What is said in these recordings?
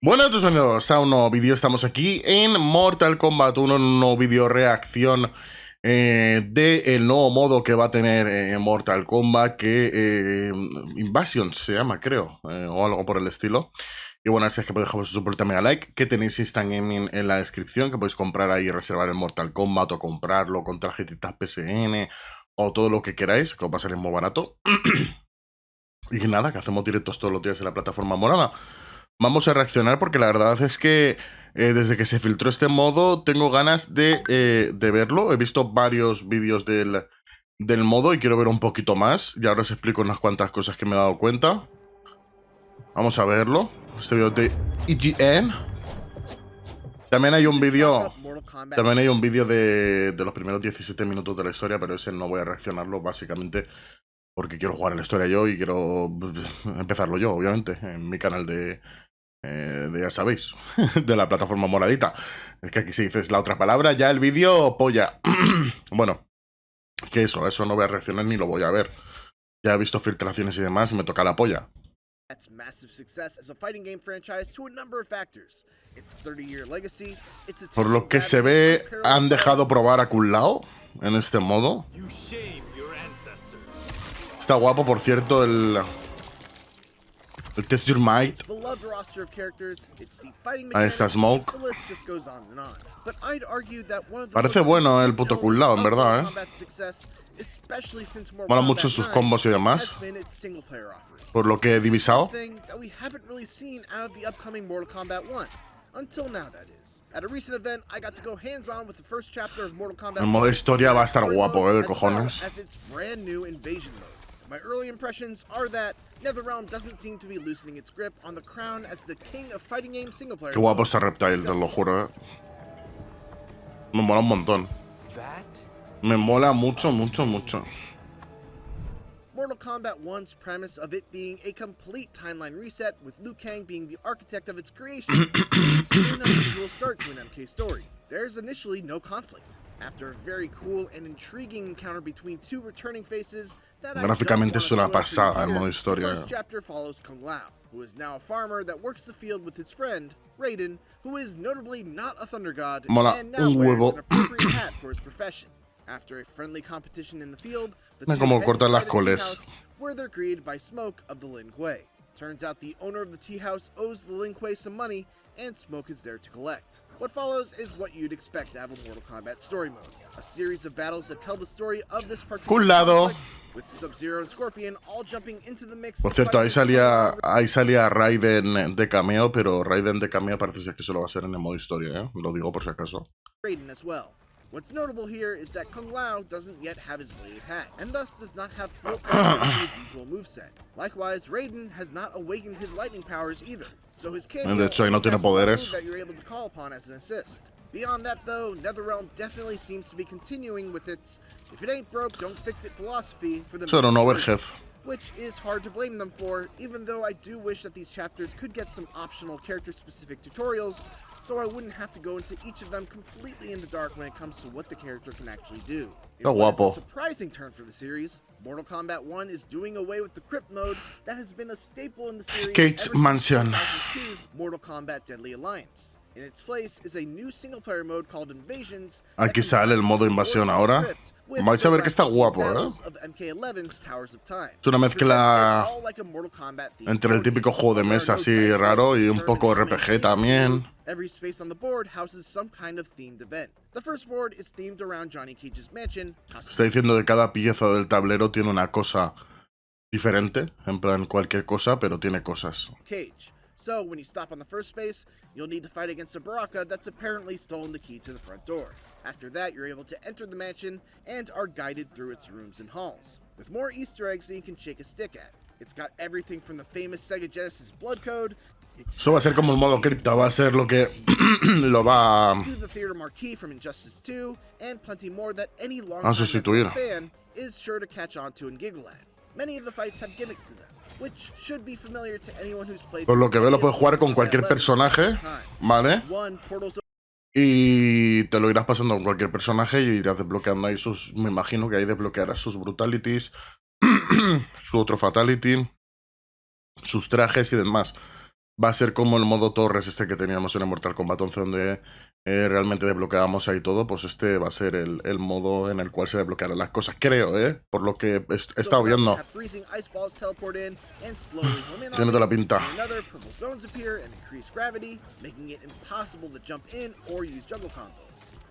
Bueno, entonces bienvenidos a un nuevo vídeo. Estamos aquí en Mortal Kombat 1, un nuevo vídeo reacción del nuevo modo que va a tener Mortal Kombat, que Invasion se llama, creo, o algo por el estilo. Y bueno, así es que podéis dejar su super mega like, que tenéis Instant Gaming en la descripción, que podéis comprar ahí y reservar el Mortal Kombat, o comprarlo con tarjetitas PSN, o todo lo que queráis, que os va a salir muy barato. Y que nada, que hacemos directos todos los días en la plataforma morada. Vamos a reaccionar porque la verdad es que desde que se filtró este modo tengo ganas de verlo. He visto varios vídeos del modo y quiero ver un poquito más. Y ahora os explico unas cuantas cosas que me he dado cuenta. Vamos a verlo. Este vídeo de EGN. También hay un vídeo de los primeros 17 minutos de la historia, pero ese no voy a reaccionarlo básicamente porque quiero jugar a la historia yo y quiero empezarlo yo, obviamente, en mi canal de ya sabéis, de la plataforma moradita. Es que aquí se dice la otra palabra, ya el vídeo, polla. Bueno, que eso no voy a reaccionar ni lo voy a ver. Ya he visto filtraciones y demás, me toca la polla. Por lo que se ve, han dejado probar a Kun Lao en este modo. Está guapo, por cierto, el Test Your Might. Ahí está Smoke. Parece bueno el puto Kun Lao, en verdad, Mola mucho sus combos y demás, por lo que he divisado. El modo historia va a estar guapo, de cojones. My early impressions are that NetherRealm doesn't seem to be loosening its grip on the crown as the king of fighting game single player. Qué guapo está Reptile, te lo juro, Me mola un montón. Me mola mucho, mucho, mucho. Mortal Kombat 1's premise of it being a complete timeline reset, with Liu Kang being the architect of its creation, leads to an unusual start to an MK story. There's initially no conflict. After a very cool and intriguing encounter between two returning faces that gráficamente es una pasada el modo historia. The first chapter follows Kung Lao, who is now a farmer that works the field with his friend Raiden, who is notably not a thunder god and now wears an appropriate hat for his profession. After a friendly competition in the field, the two head inside a tea house where they're greeted by Smoke of the Lin Kuei. Turns out the owner of the tea house owes the Lin Kuei some money, and Smoke is there to collect. What follows is what you'd expect to have a Mortal Kombat story mode. A series of battles that tell the story of this particular conflict, with Sub-Zero and Scorpion all jumping into the mix. Por cierto, ahí salía Raiden de cameo, pero Raiden de cameo parece ser que solo va a ser en el modo historia, Lo digo por si acaso. Raiden as well. What's notable here is that Kung Lao doesn't yet have his bladed hat, and thus does not have full access to his usual moveset. Likewise, Raiden has not awakened his lightning powers either, so his cameo de hecho, ahí no tiene poderes. that you're able to call upon as an assist. Beyond that, though, NetherRealm definitely seems to be continuing with its "if it ain't broke, don't fix it" philosophy for the Solo un overhead, which is hard to blame them for, even though I do wish that these chapters could get some optional character-specific tutorials, so I wouldn't have to go into each of them completely in the dark when it comes to what the character can actually do. In what is a surprising turn for the series, Mortal Kombat 1 is doing away with the crypt mode that has been a staple in the series ever since 2002's Mortal Kombat Deadly Alliance. In its place is a new single-player mode called Invasions. Aquí sale el modo invasión ahora. Vais a ver que está guapo, Es una mezcla entre el típico juego de mesa así raro y un poco RPG también. Every space on the board houses some kind of themed event. The first board is themed around Johnny Cage's mansion. Está diciendo que cada pieza del tablero tiene una cosa diferente, en plan cualquier cosa, pero tiene cosas. Cage. So, when you stop on the first space, you'll need to fight against a Baraka that's apparently stolen the key to the front door. After that, you're able to enter the mansion and are guided through its rooms and halls, with more Easter eggs than you can shake a stick at. It's got everything from the famous Sega Genesis blood code. Eso va a ser como el modo cripta, va a ser lo que lo va a sustituir. is sure to catch on to and giggle at. Many of the fights have gimmicks to them, which should be familiar to anyone who's played. Por lo que veo lo puedes jugar con cualquier personaje, ¿vale? Y te lo irás pasando con cualquier personaje y irás desbloqueando ahí sus... Me imagino que ahí desbloquearás sus brutalities, su otro fatality, sus trajes y demás. Va a ser como el modo Torres este que teníamos en el Mortal Kombat 11, donde realmente desbloqueábamos ahí todo. Pues este va a ser el modo en el cual se desbloquearán las cosas, creo, por lo que he estado viendo. Tiene toda la pinta.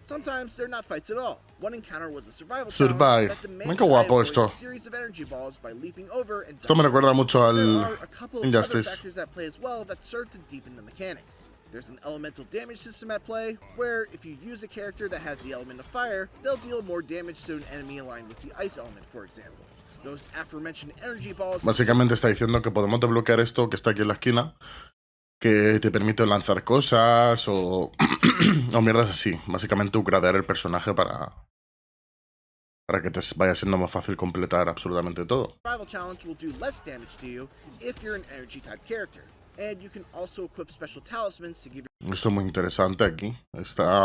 Sometimes they're not fights at all. One encounter was a survival Survive. that demanded Mira qué guapo I avoid esto. a series of energy balls by leaping over and Esto me recuerda mucho al There are a couple of other Injustice. factors at play as well that serve to deepen the mechanics. There's an elemental damage system at play, where if you use a character that has the element of fire, they'll deal more damage to an enemy aligned with the ice element, for example. Those aforementioned energy balls... Básicamente está diciendo que podemos desbloquear esto que está aquí en la esquina, que te permite lanzar cosas o, o mierdas así. Básicamente upgradear el personaje para que te vaya siendo más fácil completar absolutamente todo. Esto es muy interesante aquí.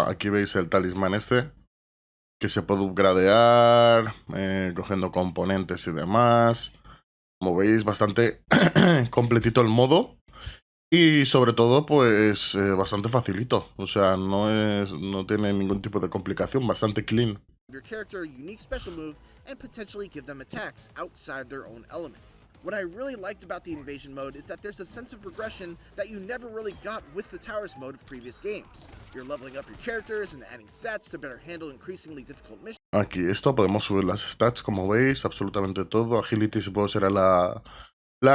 Aquí veis el talismán este, que se puede upgradear, cogiendo componentes y demás. Como veis, bastante completito el modo. Y sobre todo, pues, bastante facilito. O sea, no tiene ningún tipo de complicación, bastante clean. Your character a unique special move and potentially give them attacks outside their own element. What I really liked about the invasion mode is that there's a sense of progression that you never really got with the towers mode of previous games. You're leveling up your characters and adding stats to better handle increasingly difficult missions. Aquí esto podemos subir las stats, como veis, absolutamente todo. Agility supongo será la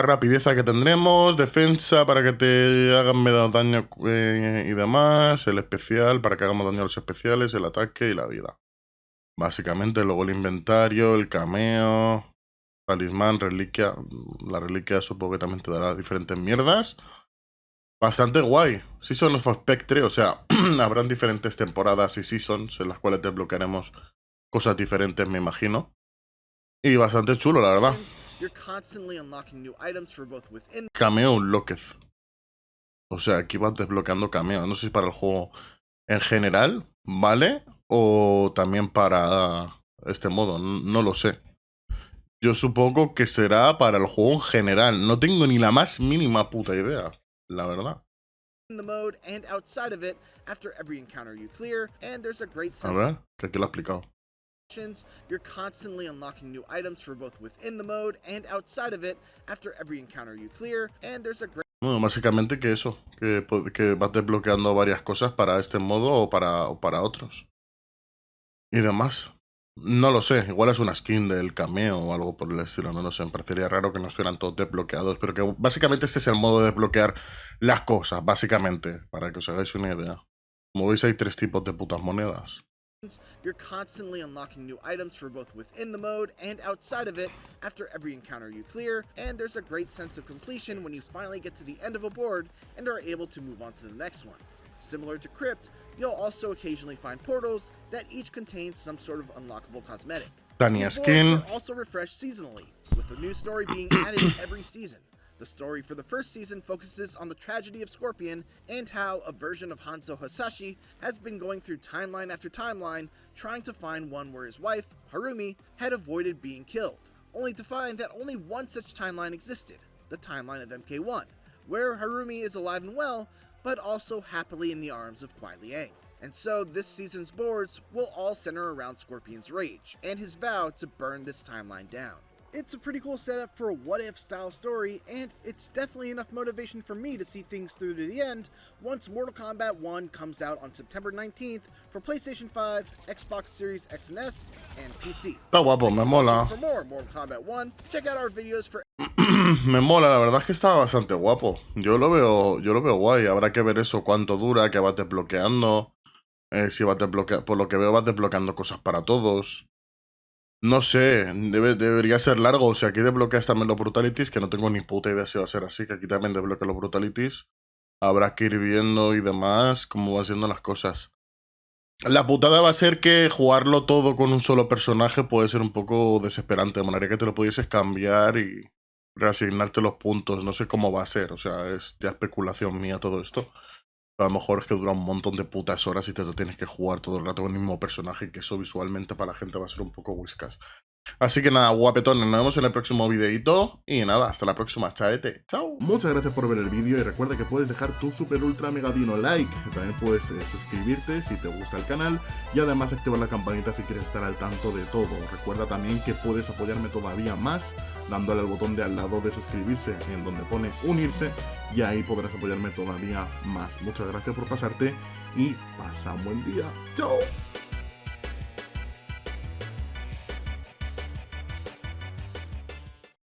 rapidez que tendremos, defensa para que te hagan menos daño y demás, el especial para que hagamos daño a los especiales, el ataque y la vida. Básicamente, luego el inventario, el cameo, talismán, reliquia. La reliquia supongo que también te dará diferentes mierdas. Bastante guay. Season of Spectre, o sea, habrán diferentes temporadas y seasons en las cuales desbloquearemos cosas diferentes, me imagino. Y bastante chulo, la verdad. Cameo Unlocked. O sea, aquí vas desbloqueando cameo. No sé si para el juego en general, ¿vale? O también para este modo, no lo sé. Yo supongo que será para el juego en general. No tengo ni la más mínima puta idea, la verdad. A ver, que aquí lo he explicado. You're constantly unlocking new items for both within the mode and outside of it after every encounter you clear, and there's a great... Bueno, básicamente que eso, que vas desbloqueando varias cosas para este modo o para otros. Y demás. No lo sé, igual es una skin del cameo o algo por el estilo, no lo sé. Me parecería raro que no estuvieran todos desbloqueados, pero que básicamente este es el modo de desbloquear las cosas, básicamente, para que os hagáis una idea. Como veis, hay 3 tipos de putas monedas. You're constantly unlocking new items for both within the mode and outside of it after every encounter you clear, and there's a great sense of completion when you finally get to the end of a board and are able to move on to the next one. Similar to Crypt, you'll also occasionally find portals that each contain some sort of unlockable cosmetic. Tania skin. Are also refreshed seasonally, with a new story being added every season. The story for the first season focuses on the tragedy of Scorpion and how a version of Hanzo Hasashi has been going through timeline after timeline trying to find one where his wife, Harumi, had avoided being killed, only to find that only one such timeline existed, the timeline of MK1, where Harumi is alive and well, but also happily in the arms of Kuai Liang. And so this season's boards will all center around Scorpion's rage and his vow to burn this timeline down. It's a pretty cool setup for a what-if style story, and it's definitely enough motivation for me to see things through to the end once Mortal Kombat 1 comes out on September 19th for PlayStation 5, Xbox Series X and S, and PC. Está guapo, me mola. For more Mortal Kombat 1, check out our videos for... Me mola, la verdad es que está bastante guapo. Yo lo veo guay. Habrá que ver eso, cuánto dura, que vas desbloqueando. Si vas desbloqueando, por lo que veo vas desbloqueando cosas para todos. No sé, debería ser largo. O sea, aquí desbloqueas también los Brutalities, que no tengo ni puta idea si va a ser así, que aquí también desbloquea los Brutalities. Habrá que ir viendo y demás cómo van siendo las cosas. La putada va a ser que jugarlo todo con un solo personaje puede ser un poco desesperante. De manera que te lo pudieses cambiar y reasignarte los puntos. No sé cómo va a ser, o sea, es ya especulación mía todo esto. A lo mejor es que dura un montón de putas horas y te lo tienes que jugar todo el rato con el mismo personaje, que eso visualmente para la gente va a ser un poco whiskas. Así que nada, guapetones, nos vemos en el próximo videito. Y nada, hasta la próxima, chaete. Chao. Muchas gracias por ver el vídeo y recuerda que puedes dejar tu super ultra mega dino like. También puedes suscribirte si te gusta el canal y además activar la campanita si quieres estar al tanto de todo. Recuerda también que puedes apoyarme todavía más dándole al botón de al lado de suscribirse en donde pone unirse y ahí podrás apoyarme todavía más. Muchas gracias por pasarte y pasa un buen día. ¡Chao!